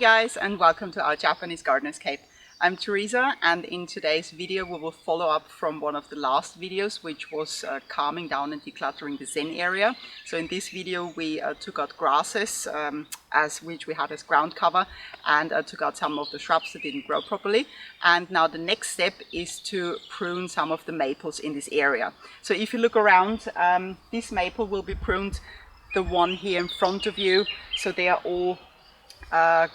guys, and welcome to our Japanese Gardener's Cape. I'm Teresa, and in today's video we will follow up from one of the last videos, which was calming down and decluttering the Zen area. So in this video we took out grasses which we had as ground cover, and took out some of the shrubs that didn't grow properly. And now the next step is to prune some of the maples in this area. So if you look around, this maple will be pruned, the one here in front of you. So they are all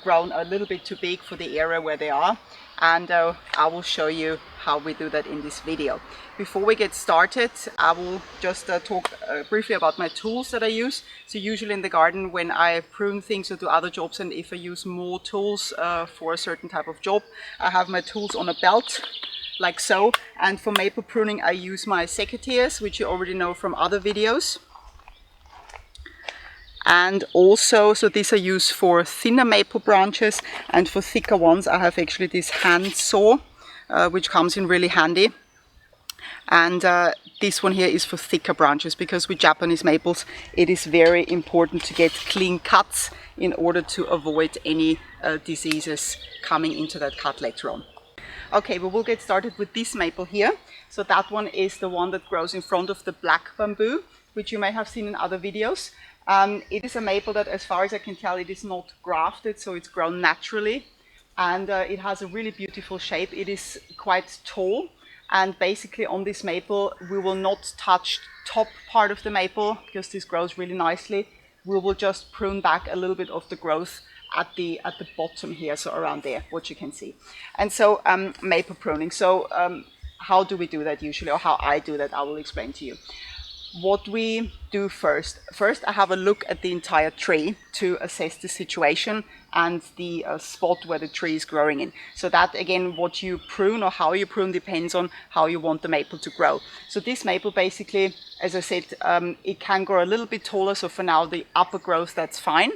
grown a little bit too big for the area where they are, and I will show you how we do that in this video. Before we get started, I will just talk briefly about my tools that I use. So usually in the garden, when I prune things or do other jobs, and if I use more tools for a certain type of job, I have my tools on a belt like so. And for maple pruning I use my secateurs, which you already know from other videos. And also, so these are used for thinner maple branches, and for thicker ones I have actually this hand saw, which comes in really handy. And this one here is for thicker branches, because with Japanese maples it is very important to get clean cuts in order to avoid any diseases coming into that cut later on. Okay, we will get started with this maple here. So that one is the one that grows in front of the black bamboo, which you may have seen in other videos. It is a maple that, as far as I can tell, it is not grafted, so it's grown naturally, and it has a really beautiful shape. It is quite tall, and basically on this maple we will not touch top part of the maple because this grows really nicely. We will just prune back a little bit of the growth at the bottom here, so around there, what you can see. And so maple pruning. So how do we do that usually, or how I do that, I will explain to you. What we do first I have a look at the entire tree to assess the situation and the spot where the tree is growing in. So that, again, what you prune or how you prune depends on how you want the maple to grow. So this maple, basically, as I said, it can grow a little bit taller, so for now the upper growth, that's fine.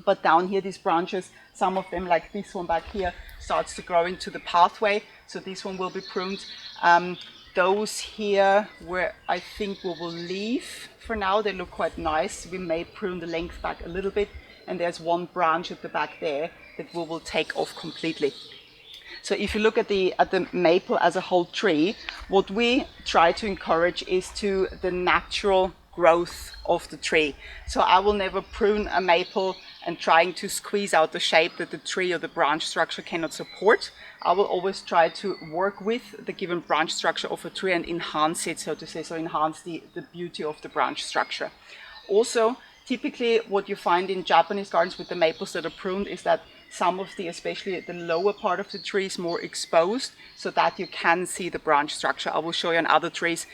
But down here, these branches, some of them, like this one back here, starts to grow into the pathway, so this one will be pruned. Those here, where I think we will leave for now, they look quite nice. We may prune the length back a little bit, and there's one branch at the back there that we will take off completely. So if you look at the maple as a whole tree, what we try to encourage is the natural growth of the tree. So I will never prune a maple and trying to squeeze out the shape that the tree or the branch structure cannot support. I will always try to work with the given branch structure of a tree and enhance it, so to say, so enhance the beauty of the branch structure. Also, typically what you find in Japanese gardens with the maples that are pruned is that some of especially the lower part of the tree is more exposed, so that you can see the branch structure. I will show you on other trees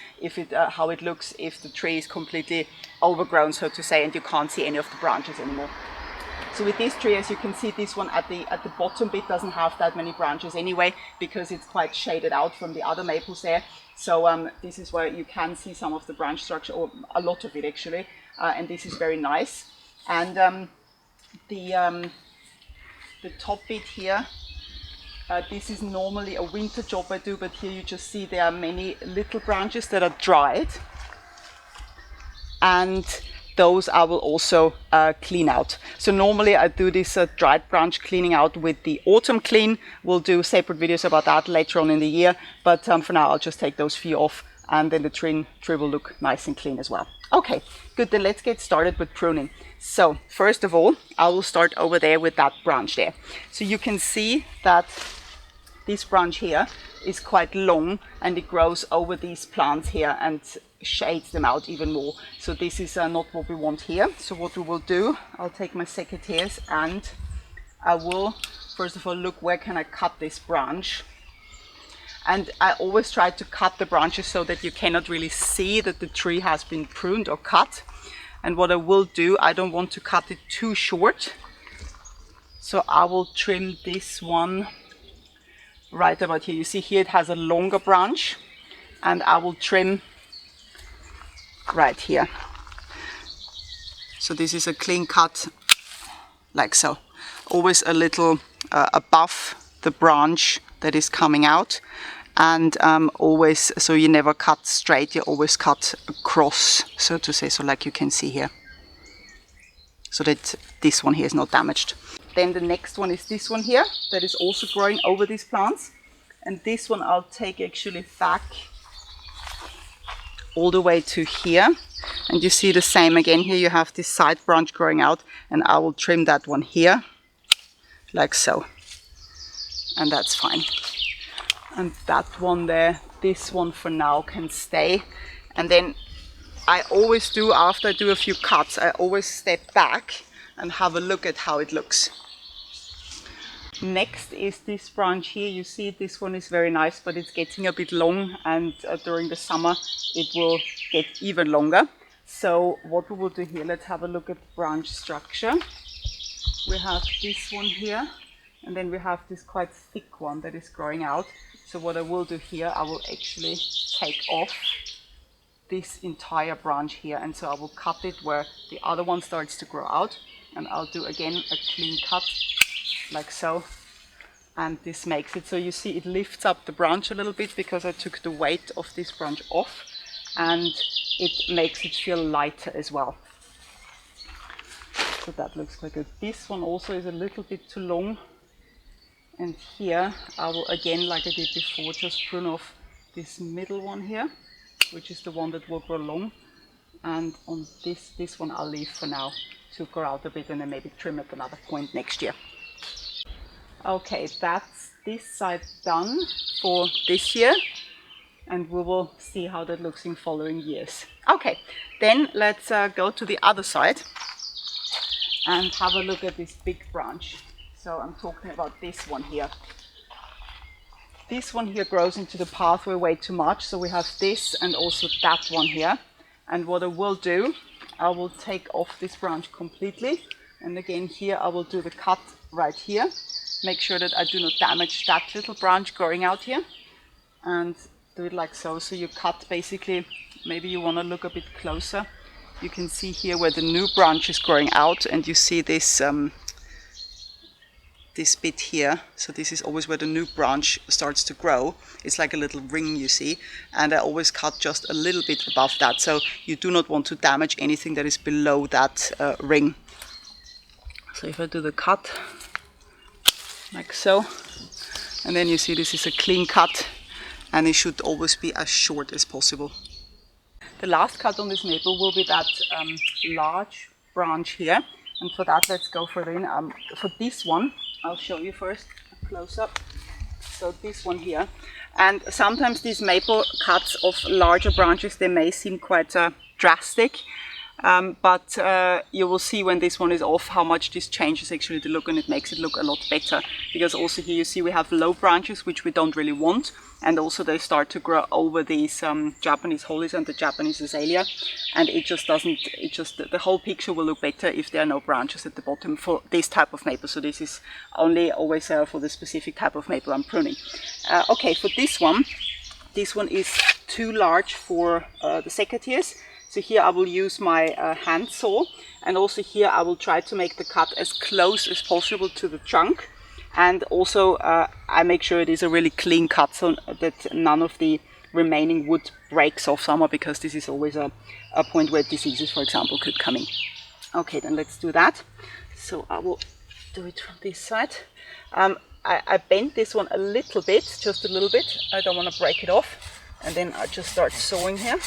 how it looks if the tree is completely overgrown, so to say, and you can't see any of the branches anymore. So with this tree, as you can see, this one at the bottom bit doesn't have that many branches anyway, because it's quite shaded out from the other maples there. So this is where you can see some of the branch structure, or a lot of it actually, and this is very nice. And the top bit here, this is normally a winter job I do, but here you just see there are many little branches that are dried, and those I will also clean out. So normally I do this dried branch cleaning out with the autumn clean. We'll do separate videos about that later on in the year, but for now I'll just take those few off, and then the tree will look nice and clean as well. Okay, good, then let's get started with pruning. So first of all, I will start over there with that branch there. So you can see that this branch here is quite long, and it grows over these plants here and shades them out even more. So this is not what we want here. So what we will do, I'll take my secateurs and I will first of all look where can I cut this branch. And I always try to cut the branches so that you cannot really see that the tree has been pruned or cut. And what I will do, I don't want to cut it too short, so I will trim this one right about here. You see here it has a longer branch, and I will trim right here. So this is a clean cut, like so. Always a little above the branch that is coming out, and always, so you never cut straight, you always cut across, so to say, so like you can see here, so that this one here is not damaged. then the next one is this one here, that is also growing over these plants. And this one I'll take actually back all the way to here. And you see the same again here, you have this side branch growing out, and I will trim that one here, like so. And that's fine. And that one there, this one for now can stay. And then I always do, after I do a few cuts, I always step back and have a look at how it looks. Next is this branch here. You see this one is very nice, but it's getting a bit long, and during the summer it will get even longer. So what we will do here, let's have a look at the branch structure. We have this one here, and then we have this quite thick one that is growing out. So what I will do here, I will actually take off this entire branch here, and so I will cut it where the other one starts to grow out, and I'll do again a clean cut like so, and this makes it so you see it lifts up the branch a little bit because I took the weight of this branch off, and it makes it feel lighter as well. So that looks quite good. This one also is a little bit too long, and here I will again, like I did before, just prune off this middle one here, which is the one that will grow long, and on this one I'll leave for now to grow out a bit, and then maybe trim at another point next year. Okay, that's this side done for this year, and we will see how that looks in following years. Okay, then let's go to the other side and have a look at this big branch. So I'm talking about this one here. This one here grows into the pathway way too much, so we have this and also that one here. And what I will do, I will take off this branch completely, and again here I will do the cut right here. Make sure that I do not damage that little branch growing out here, and do it like so. So you cut basically, maybe you want to look a bit closer. You can see here where the new branch is growing out, and you see this this bit here. So this is always where the new branch starts to grow. It's like a little ring, you see, and I always cut just a little bit above that. So you do not want to damage anything that is below that ring. So if I do the cut like so, and then you see this is a clean cut, and it should always be as short as possible. The last cut on this maple will be that large branch here, and for that let's go further in. For this one, I'll show you first a close up. So this one here, and sometimes these maple cuts of larger branches, they may seem quite drastic. But you will see when this one is off how much this changes actually the look, and it makes it look a lot better, because also here you see we have low branches which we don't really want, and also they start to grow over these Japanese hollies and the Japanese azalea, and it just doesn't, the whole picture will look better if there are no branches at the bottom for this type of maple. So this is only always for the specific type of maple I'm pruning. Okay, for this one is too large for the secateurs. So here I will use my hand saw, and also here I will try to make the cut as close as possible to the trunk, and also I make sure it is a really clean cut so that none of the remaining wood breaks off somewhere, because this is always a point where diseases, for example, could come in. Okay, then let's do that. So I will do it from this side. I bent this one a little bit, just a little bit. I don't want to break it off, and then I just start sawing here.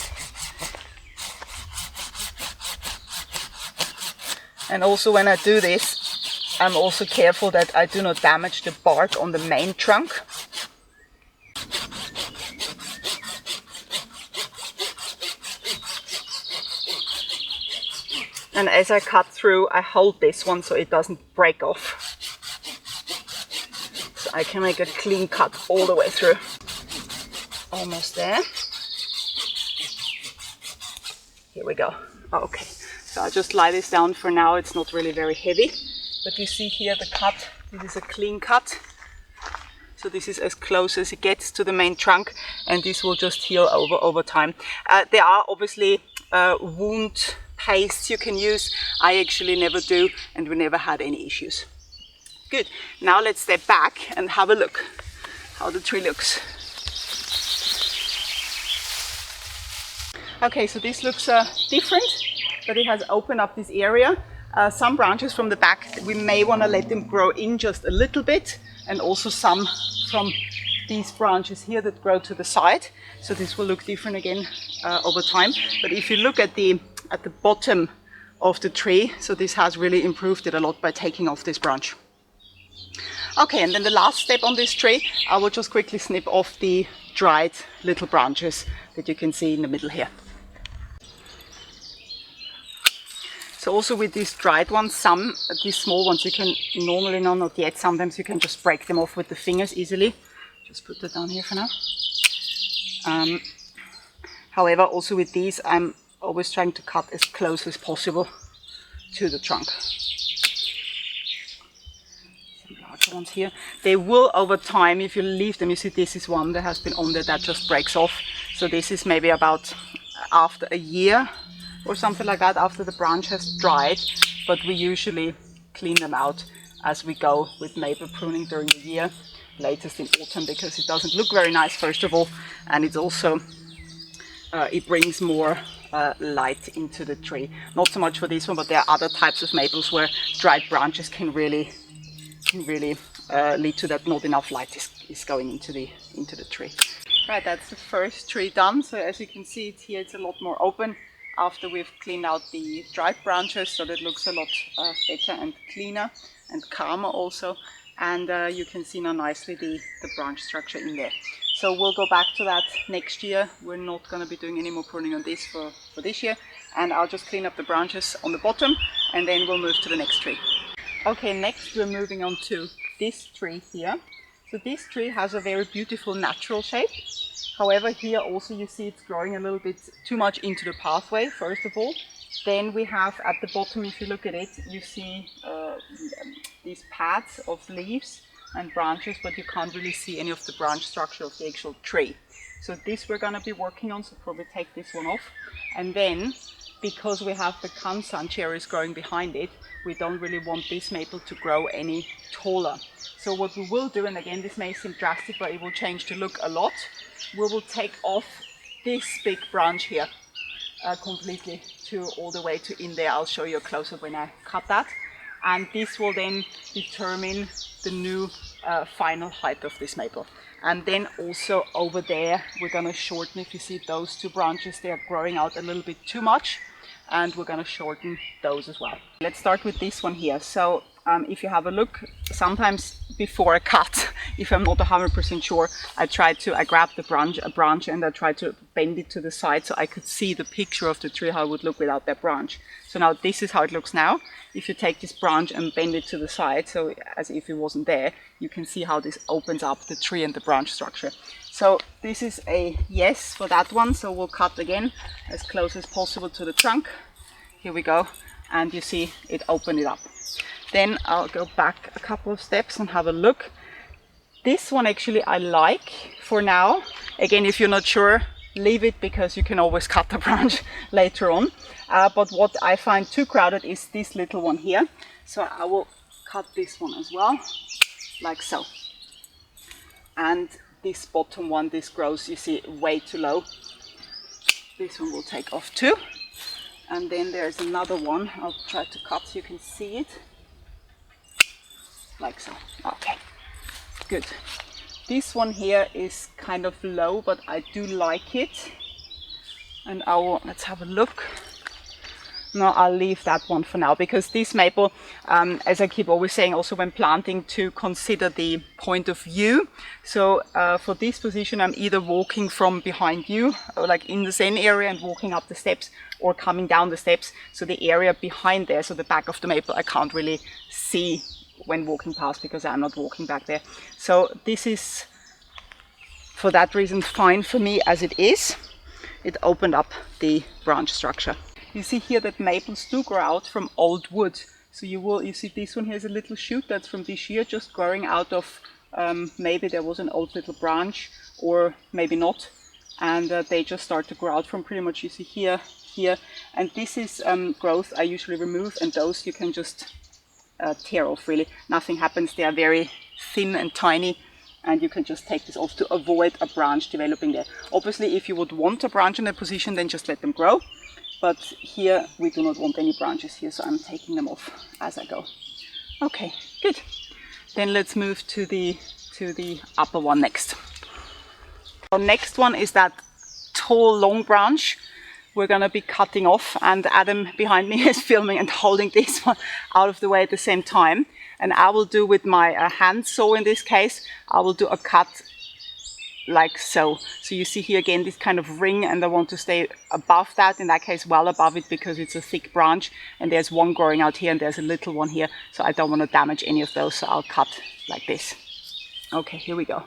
And also when I do this, I'm also careful that I do not damage the bark on the main trunk. And as I cut through, I hold this one so it doesn't break off. So I can make a clean cut all the way through. Almost there. Here we go. Okay. So I'll just lie this down for now. It's not really very heavy, but you see here the cut. This is a clean cut. So this is as close as it gets to the main trunk, and this will just heal over time. There are obviously wound pastes you can use. I actually never do, and we never had any issues. Good. Now let's step back and have a look how the tree looks. Okay, so this looks different. But it has opened up this area. Some branches from the back, we may want to let them grow in just a little bit, and also some from these branches here that grow to the side. So this will look different again over time. But if you look at the bottom of the tree, so this has really improved it a lot by taking off this branch. Okay, and then the last step on this tree, I will just quickly snip off the dried little branches that you can see in the middle here. So also with these dried ones, some, these small ones, you can normally, no, not yet, sometimes you can just break them off with the fingers easily. Just put that down here for now. However, also with these, I'm always trying to cut as close as possible to the trunk. Some larger ones here. They will, over time, if you leave them, you see this is one that has been on there that just breaks off. So this is maybe about after a year or something like that, after the branch has dried, but we usually clean them out as we go with maple pruning during the year, latest in autumn, because it doesn't look very nice first of all, and it's also it brings more light into the tree. Not so much for this one, but there are other types of maples where dried branches can really lead to that not enough light is going into the tree. Right, that's the first tree done. So as you can see, it's a lot more open after we've cleaned out the dried branches, so that looks a lot better and cleaner and calmer also. And you can see now nicely the branch structure in there. So we'll go back to that next year. We're not going to be doing any more pruning on this for this year. And I'll just clean up the branches on the bottom, and then we'll move to the next tree. Okay, next we're moving on to this tree here. So this tree has a very beautiful natural shape. However, here also you see it's growing a little bit too much into the pathway, first of all. Then we have at the bottom, if you look at it, you see these pads of leaves and branches, but you can't really see any of the branch structure of the actual tree. So this we're going to be working on, so probably take this one off. And then, because we have the Kansan cherries growing behind it, we don't really want this maple to grow any taller. So what we will do, and again this may seem drastic, but it will change the look a lot, we will take off this big branch here completely to all the way to in there. I'll show you a close-up when I cut that. And this will then determine the new final height of this maple. And then also over there, we're going to shorten, if you see those two branches, they are growing out a little bit too much, and we're going to shorten those as well. Let's start with this one here. So if you have a look, sometimes before I cut, if I'm not 100% sure, I grab a branch and I try to bend it to the side so I could see the picture of the tree, how it would look without that branch. So now this is how it looks now. If you take this branch and bend it to the side, so as if it wasn't there, you can see how this opens up the tree and the branch structure. So this is a yes for that one. So we'll cut again as close as possible to the trunk. Here we go. And you see it opened it up. Then I'll go back a couple of steps and have a look. This one actually I like for now. Again, if you're not sure, leave it, because you can always cut the branch later on. But what I find too crowded is this little one here. So I will cut this one as well, like so. And this bottom one, this grows, you see, way too low. This one will take off too. And then there's another one. I'll try to cut so you can see it. Like so. Okay, good. This one here is kind of low, but I do like it. And let's have a look. No, I'll leave that one for now, because this maple, as I keep always saying, also when planting, to consider the point of view. So for this position, I'm either walking from behind you, or like in the same area and walking up the steps, or coming down the steps. So the area behind there, so the back of the maple, I can't really see when walking past, because I'm not walking back there. So this is, for that reason, fine for me as it is. It opened up the branch structure. You see here that maples do grow out from old wood. So you see this one here is a little shoot that's from this year, just growing out of, maybe there was an old little branch, or maybe not. And they just start to grow out from pretty much, you see here. And this is growth I usually remove, and those you can just tear off, really. Nothing happens. They are very thin and tiny, and you can just take this off to avoid a branch developing there. Obviously, if you would want a branch in a position, then just let them grow. but here we do not want any branches here, so I'm taking them off as I go. Okay, good. Then let's move to the upper one next. Our next one is that tall long branch we're going to be cutting off, and Adam behind me is filming and holding this one out of the way at the same time. And I will do with my hand saw, in this case, I will do a cut like so. So you see here again this kind of ring, and I want to stay above that, in that case well above it, because it's a thick branch, and there's one growing out here and there's a little one here, so I don't want to damage any of those, so I'll cut like this. Okay, here we go.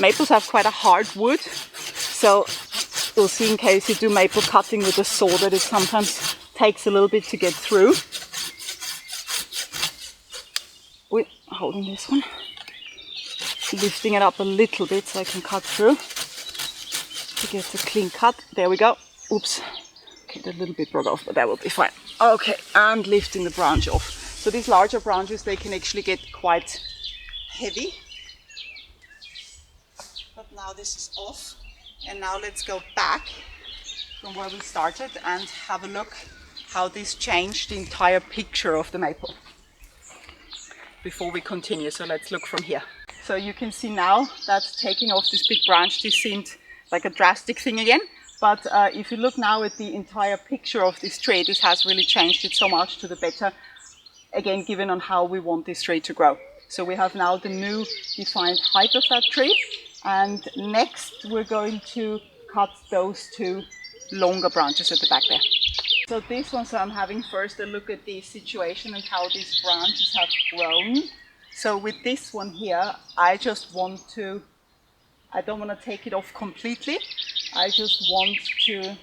Maples have quite a hard wood, so you'll see in case you do maple cutting with a saw that it sometimes takes a little bit to get through. Wait, holding this one, lifting it up a little bit so I can cut through to get a clean cut. There we go. Oops. Okay, that little bit broke off, but that will be fine. Okay, and lifting the branch off. So these larger branches, they can actually get quite heavy. But now this is off, and now let's go back from where we started and have a look how this changed the entire picture of the maple before we continue. So let's look from here. So you can see now that taking off this big branch, this seemed like a drastic thing again. But if you look now at the entire picture of this tree, this has really changed it so much to the better, again, given on how we want this tree to grow. So we have now the new defined height of that tree. And next we're going to cut those two longer branches at the back there. So this one, so I'm having first a look at the situation and how these branches have grown. So with this one here, I don't want to take it off completely. I just want to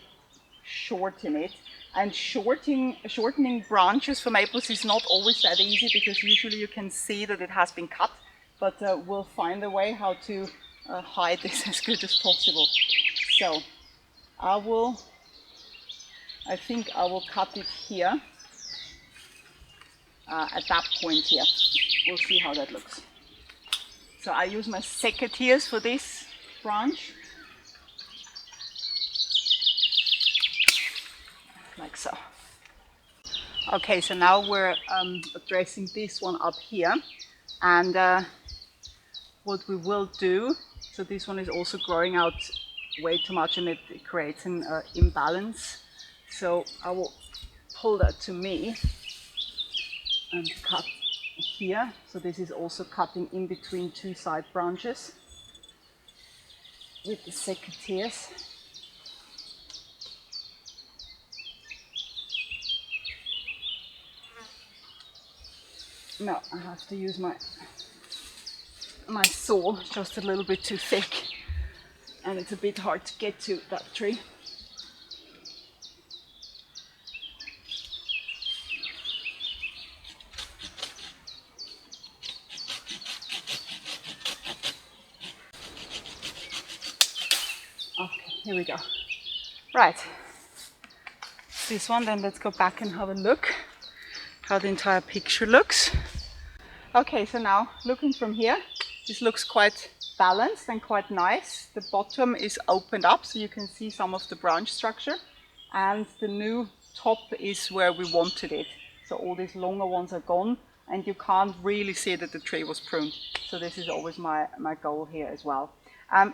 shorten it. And shortening branches for maples is not always that easy, because usually you can see that it has been cut, but we'll find a way how to hide this as good as possible. So I think I will cut it here at that point here. We'll see how that looks. So I use my secateurs for this branch, like so. Okay, so now we're addressing this one up here, and what we will do, so this one is also growing out way too much, and it creates an imbalance. So I will pull that to me and cut here. So this is also cutting in between two side branches with the secateurs. Now I have to use my saw, just a little bit too thick, and it's a bit hard to get to that tree. Okay, here we go. Right, this one, then let's go back and have a look how the entire picture looks. Okay, so now looking from here, this looks quite balanced and quite nice. The bottom is opened up, so you can see some of the branch structure, and the new top is where we wanted it. So all these longer ones are gone, and you can't really see that the tree was pruned. So this is always my goal here as well.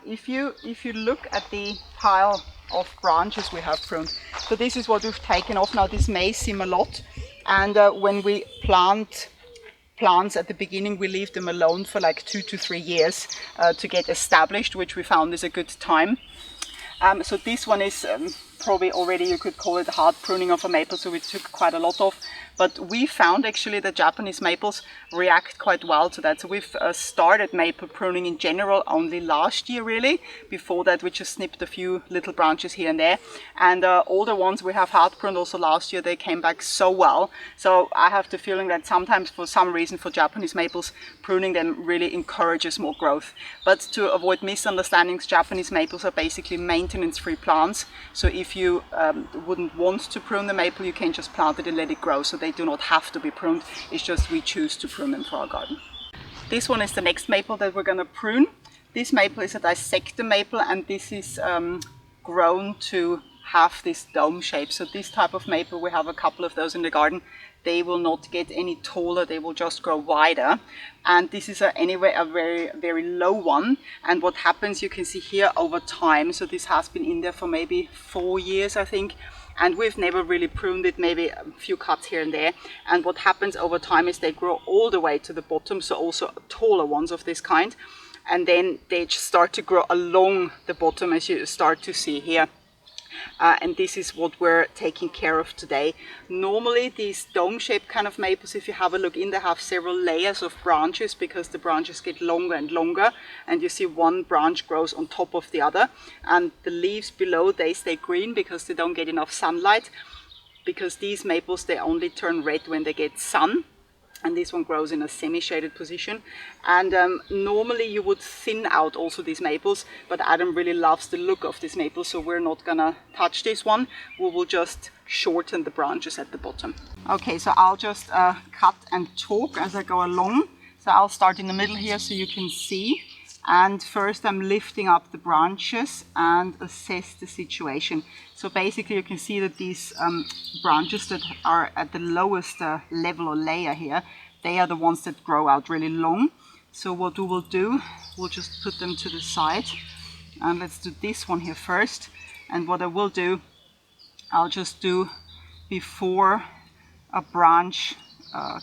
If you look at the pile of branches we have pruned, so this is what we've taken off. Now this may seem a lot, and when we plant plants at the beginning, we leave them alone for like 2 to 3 years to get established, which we found is a good time. So this one is probably already, you could call it hard pruning of a maple, so we took quite a lot off. But we found actually that Japanese maples react quite well to that. So we've started maple pruning in general only last year really. Before that we just snipped a few little branches here and there. And all the ones we have hard pruned also last year, they came back so well. So I have the feeling that sometimes for some reason for Japanese maples, pruning them really encourages more growth. But to avoid misunderstandings, Japanese maples are basically maintenance-free plants. So if you wouldn't want to prune the maple, you can just plant it and let it grow. So they do not have to be pruned, it's just we choose to prune them for our garden. this one is the next maple that we're gonna prune. This maple is a dissected maple, and this is grown to have this dome shape. So this type of maple, we have a couple of those in the garden. They will not get any taller, they will just grow wider. And this is anyway a very, very low one. And what happens, you can see here over time, so this has been in there for maybe 4 years, I think. And we've never really pruned it, maybe a few cuts here and there. And what happens over time is they grow all the way to the bottom, so also taller ones of this kind. And then they just start to grow along the bottom, as you start to see here. And this is what we're taking care of today. Normally these dome-shaped kind of maples, if you have a look in, they have several layers of branches because the branches get longer and longer, and you see one branch grows on top of the other, and the leaves below, they stay green because they don't get enough sunlight, because these maples, they only turn red when they get sun. And this one grows in a semi-shaded position. And normally you would thin out also these maples, but Adam really loves the look of this maple, so we're not gonna touch this one. We will just shorten the branches at the bottom. Okay, so I'll just cut and talk as I go along. So I'll start in the middle here so you can see. And first I'm lifting up the branches and assess the situation. So basically you can see that these branches that are at the lowest level or layer here, they are the ones that grow out really long. So what we will do, we'll just put them to the side. And let's do this one here first. And what I will do, I'll just do before a branch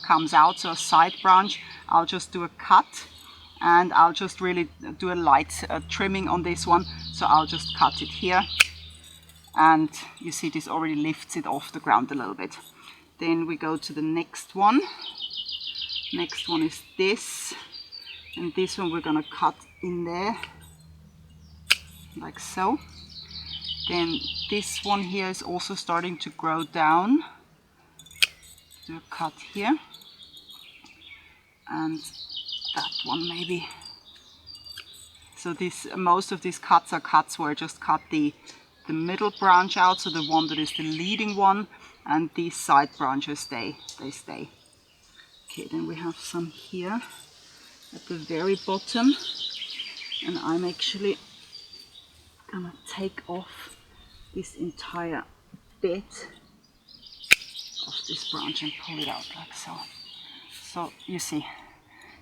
comes out, so a side branch, I'll just do a cut. And I'll just really do a light trimming on this one. So I'll just cut it here. And you see this already lifts it off the ground a little bit. Then we go to the next one. Next one is this. And this one we're gonna cut in there, like so. Then this one here is also starting to grow down. Do a cut here. And that one maybe. So this, most of these cuts are cuts where I just cut the middle branch out, so the one that is the leading one, and these side branches, they stay. Okay, then we have some here at the very bottom, and I'm actually gonna take off this entire bit of this branch and pull it out like so. So you see,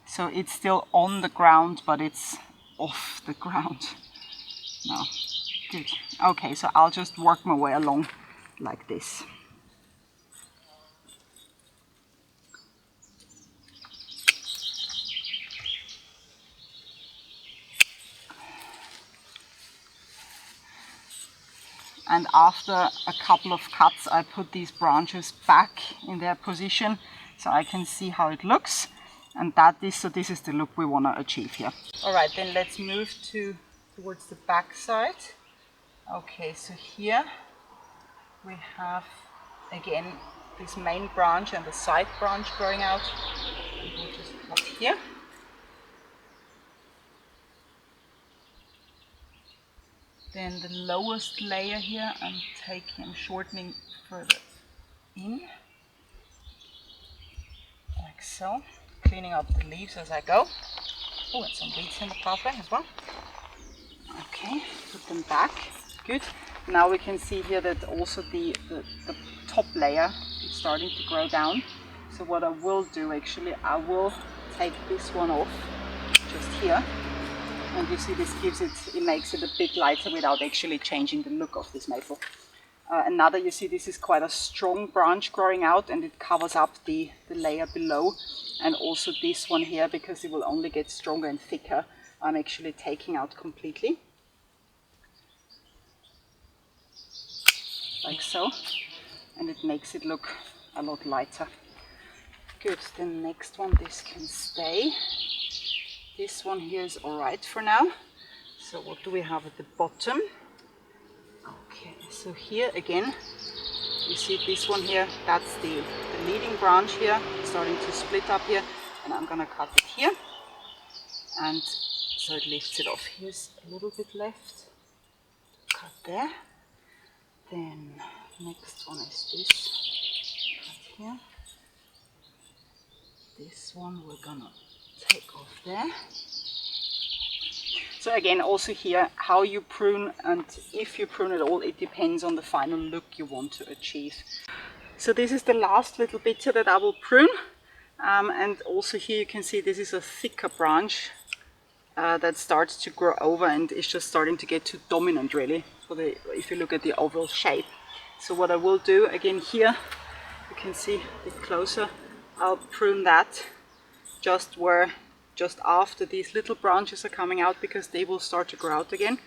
so it's still on the ground, but it's off the ground now. Good. Okay, so I'll just work my way along like this. And after a couple of cuts, I put these branches back in their position so I can see how it looks. And so this is the look we want to achieve here. All right, then let's move towards the back side. Okay, so here we have again this main branch and the side branch growing out. We'll just cut here. Then the lowest layer here, I'm shortening further in, like so. Cleaning up the leaves as I go. Oh, and some weeds in the pathway as well. Okay, put them back. Good. Now we can see here that also the top layer is starting to grow down. So what I will do actually, I will take this one off just here. And you see this it makes it a bit lighter without actually changing the look of this maple. Another, you see this is quite a strong branch growing out, and it covers up the layer below. And also this one here, because it will only get stronger and thicker, I'm actually taking out completely. Like so. And it makes it look a lot lighter. Good, the next one, this can stay. This one here is alright for now. So what do we have at the bottom? Okay, so here again, you see this one here, that's the leading branch here, starting to split up here, and I'm gonna cut it here. And so it lifts it off. Here's a little bit left. Cut there. Then next one is this. Cut here. This one we're gonna take off there. So again, also here, how you prune and if you prune at all, it depends on the final look you want to achieve. So this is the last little bit here that I will prune. And also here you can see this is a thicker branch that starts to grow over and is just starting to get too dominant really, if you look at the overall shape. So what I will do, again here, you can see a bit closer, I'll prune that just after these little branches are coming out, because they will start to grow out again,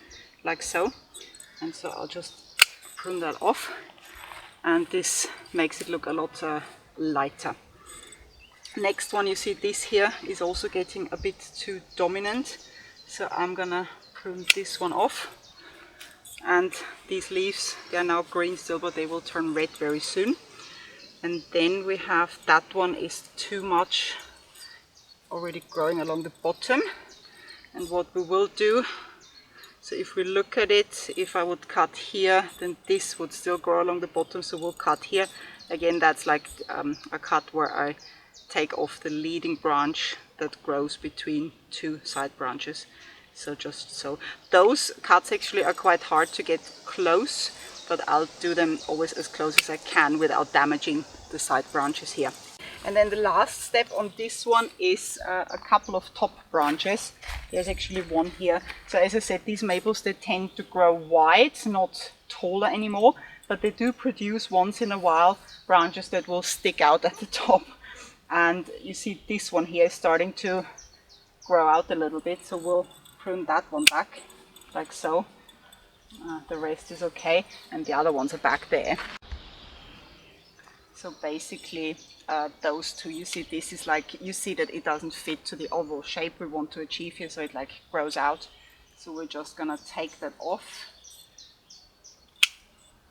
like so. And so I'll just prune that off, and this makes it look a lot lighter. Next one, you see this here is also getting a bit too dominant, so I'm gonna prune this one off. And these leaves, they are now green still, but they will turn red very soon. And then we have that one is too much already growing along the bottom. And what we will do, so if we look at it, if I would cut here, then this would still grow along the bottom, so we'll cut here. Again, that's like a cut where I take off the leading branch that grows between two side branches. So just so. Those cuts actually are quite hard to get close, but I'll do them always as close as I can without damaging the side branches here. And then the last step on this one is a couple of top branches. There's actually one here. So as I said, these maples, they tend to grow wide, not taller anymore, but they do produce once in a while branches that will stick out at the top. And you see this one here is starting to grow out a little bit, so we'll prune that one back, like so. The rest is okay, and the other ones are back there. So basically those two, you see this is like, you see that it doesn't fit to the overall shape we want to achieve here, so it like grows out. So we're just gonna take that off,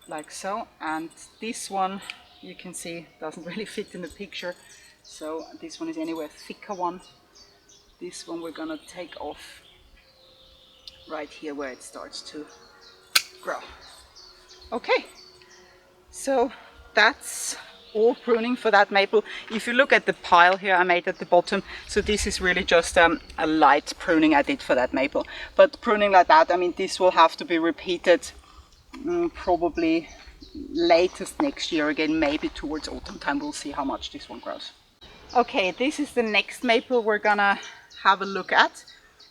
like so. And this one, you can see, doesn't really fit in the picture. So this one is anyway a thicker one. This one we're gonna take off right here where it starts to grow. Okay, so that's all pruning for that maple. If you look at the pile here I made at the bottom, so this is really just a light pruning I did for that maple. But pruning like that, I mean, this will have to be repeated probably latest next year again, maybe towards autumn time. We'll see how much this one grows. Okay, this is the next maple we're gonna have a look at.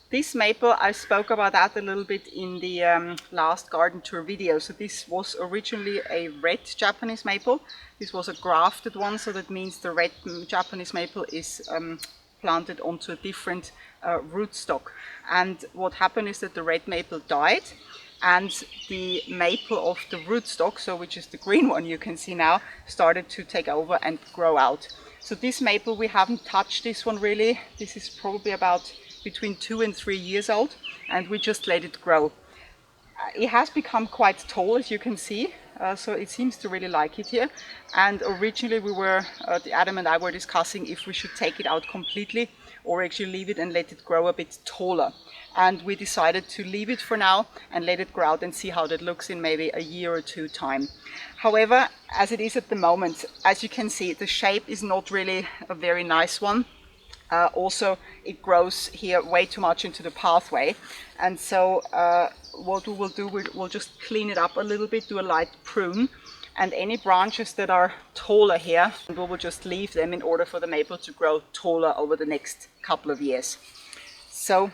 This maple, I spoke about that a little bit in the last garden tour video. So this was originally a red Japanese maple. This was a grafted one, so that means the red Japanese maple is planted onto a different rootstock. And what happened is that the red maple died, and the maple of the rootstock, so which is the green one you can see now, started to take over and grow out. So this maple, we haven't touched this one really. This is probably about between 2 and 3 years old, and we just let it grow. It has become quite tall, as you can see, so it seems to really like it here. And originally we were, Adam and I were discussing if we should take it out completely or actually leave it and let it grow a bit taller. And we decided to leave it for now and let it grow out and see how that looks in maybe a year or two time. However, as it is at the moment, as you can see, the shape is not really a very nice one. Also, it grows here way too much into the pathway, and so what we will do, we'll just clean it up a little bit, do a light prune, and any branches that are taller here, we will just leave them in order for the maple to grow taller over the next couple of years. So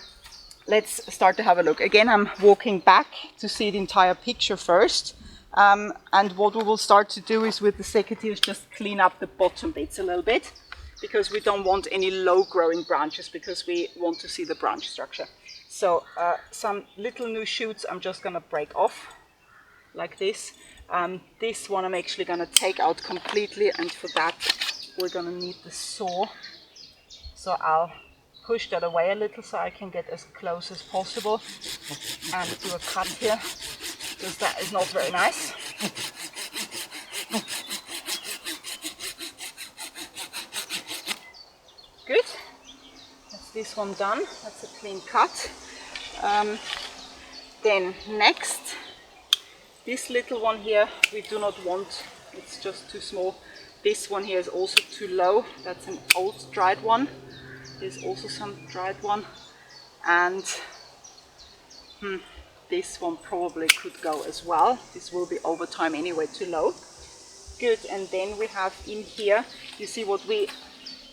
let's start to have a look. Again, I'm walking back to see the entire picture first, and what we will start to do is with the secateurs just clean up the bottom bits a little bit, because we don't want any low growing branches, because we want to see the branch structure. So some little new shoots I'm just gonna break off like this. This one I'm actually gonna take out completely, and for that we're gonna need the saw. So I'll push that away a little so I can get as close as possible and do a cut here, because that is not very nice. Good, that's this one done, that's a clean cut. Then next, this little one here we do not want, it's just too small. This one here is also too low, that's an old dried one. There's also some dried one, and this one probably could go as well. This will be over time anyway too low. Good. And then we have in here, you see what we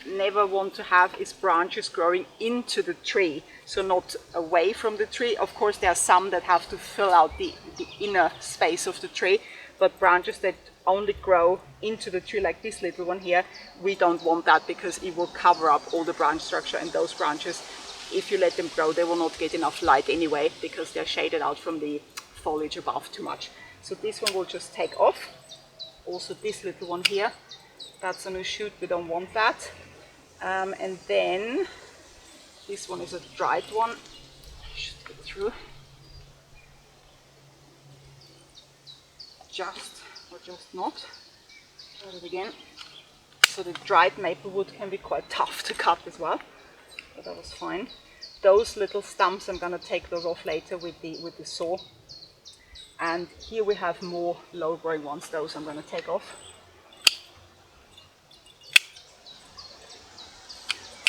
never want to have is branches growing into the tree, so not away from the tree. Of course there are some that have to fill out the inner space of the tree, but branches that only grow into the tree, like this little one here, we don't want that, because it will cover up all the branch structure, and those branches, if you let them grow, they will not get enough light anyway, because they're shaded out from the foliage above too much. So this one will just take off. Also this little one here, that's a new shoot, we don't want that. And then this one is a dried one. Should get through. Just or just not. Try it again. So the dried maple wood can be quite tough to cut as well, but that was fine. Those little stumps, I'm gonna take those off later with the saw. And here we have more low growing ones. Those I'm gonna take off.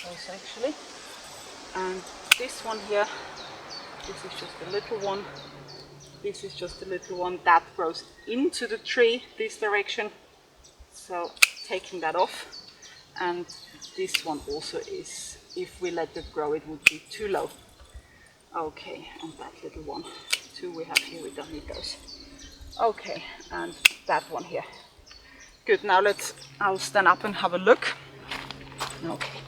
Those actually. And this one here, this is just a little one. This is just a little one that grows into the tree this direction. So taking that off. And this one also is, if we let it grow, it would be too low. Okay, and that little one too we have here, we don't need those. Okay, and that one here. Good, now I'll stand up and have a look. Okay,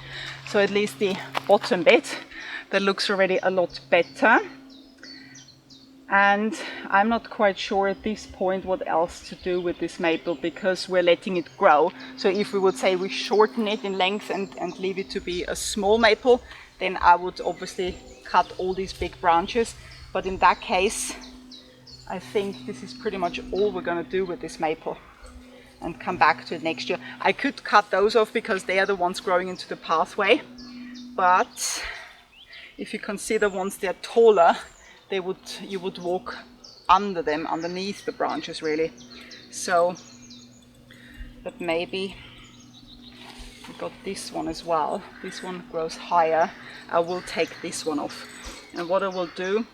so at least the bottom bit, that looks already a lot better. And I'm not quite sure at this point what else to do with this maple, because we're letting it grow. So if we would say we shorten it in length and leave it to be a small maple, then I would obviously cut all these big branches. But in that case, I think this is pretty much all we're going to do with this maple, and come back to it next year. I could cut those off because they are the ones growing into the pathway. But if you consider once they're taller, you would walk under them, underneath the branches really. So, but maybe we got this one as well. This one grows higher. I will take this one off. And what I will do,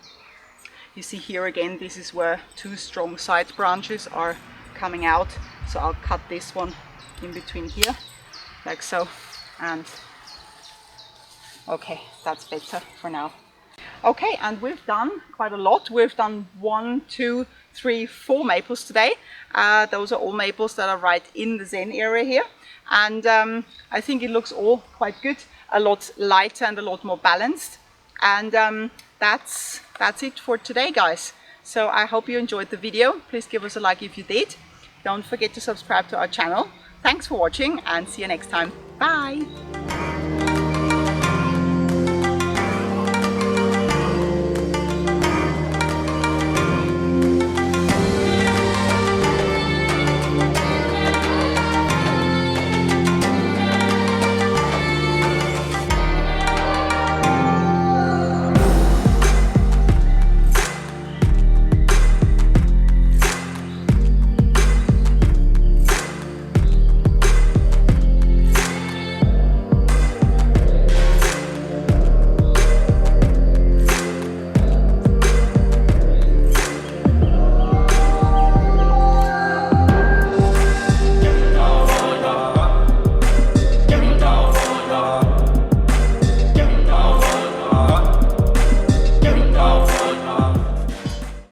you see here again, this is where two strong side branches are coming out. So I'll cut this one in between here, like so. And okay, that's better for now. Okay, and we've done quite a lot. We've done 1, 2, 3, 4 maples today. Those are all maples that are right in the Zen area here. And I think it looks all quite good, a lot lighter and a lot more balanced. And that's it for today, guys. So I hope you enjoyed the video. Please give us a like if you did. Don't forget to subscribe to our channel. Thanks for watching, and see you next time. Bye!